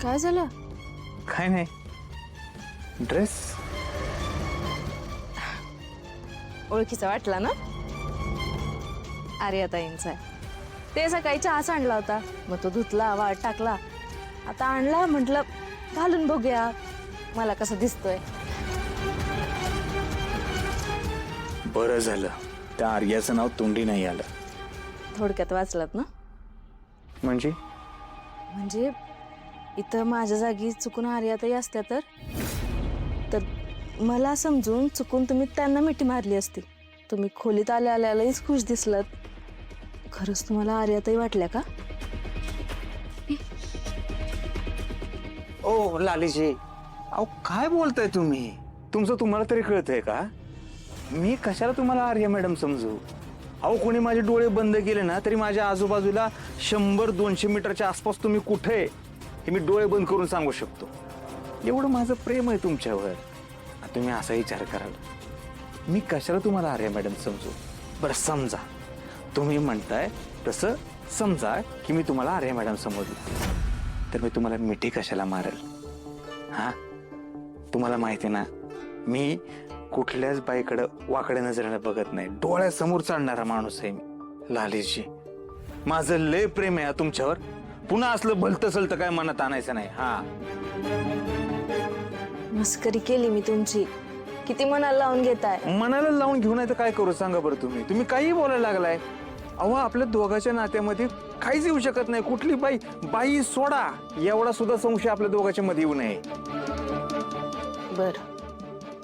काय झालं? काय नाही, ड्रेस. ओळखीचा वाटला ना? आर्याताईंचा आहे. ते सकाळी चहाच आणला होता, मग तो धुतला, वाळत टाकला. आता आणला, म्हटलं घालून बघूया मला कसं दिसतोय. बरं झालं त्या आर्याचं नाव तोंडी नाही आलं. थोडक्यात वाचलात ना? म्हणजे इथं माझ्या जागी चुकून आर्याताई असत्या तर मला समजून चुकून तुम्ही त्यांना मिठी मारली असती. तुम्ही खोलीत आल्यालाच खुश दिसलात. खरंच तुम्हाला आर्याताई वाटल्या का? ओ लालीजी, अहो काय बोलताय तुम्ही? तुमचं तुम्हाला तरी कळतंय का? मी कशाला तुम्हाला आर्या मॅडम समजू? अहो कोणी माझे डोळे बंद केले ना तरी माझ्या आजूबाजूला 100-200 मीटरच्या आसपास तुम्ही कुठे आहे हे मी डोळे बंद करून सांगू शकतो. एवढं माझं प्रेम आहे तुमच्यावर. तुम्ही असा विचार कराल मी कशाला तुम्हाला आर्या मॅडम समजू? बरं समजा तुम्ही म्हणताय तसं समजा की मी तुम्हाला आर्या मॅडम समजली, तर मी तुम्हाला मिठी कशाला मारेल? हा, तुम्हाला माहिती ना मी कुठल्याच बाईकडे वाकड्या नजरेने बघत नाही. डोळ्यासमोर चालणारा माणूस आहे मी. लालीजी, माझं लय प्रेम आहे तुमच्यावर. पुन्हा असलं भलतं सलतं काय मनात आणायचं नाही. हा, मस्करी केली मी तुमची. किती मनाला लावून घेताय? मनाला लावून घेऊन आहे तर काय करू सांगा बरं. तुम्ही काही बोलायला लागलाय. अहो आपल्या दोघांच्या नात्यामध्ये काहीच येऊ शकत नाही. कुठली बाई सोडा, एवढा सुद्धा संशय आपल्या दोघांच्या मध्ये येऊ नये. बर,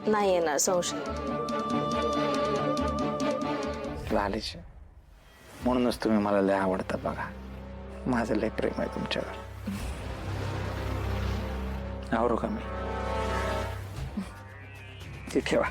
नाही येणार संशय. लालीच म्हणूनच तुम्ही मला लय आवडता. बघा माझं लय प्रेम आहे तुमच्यावर. आवरो का मी? ते ठेवा.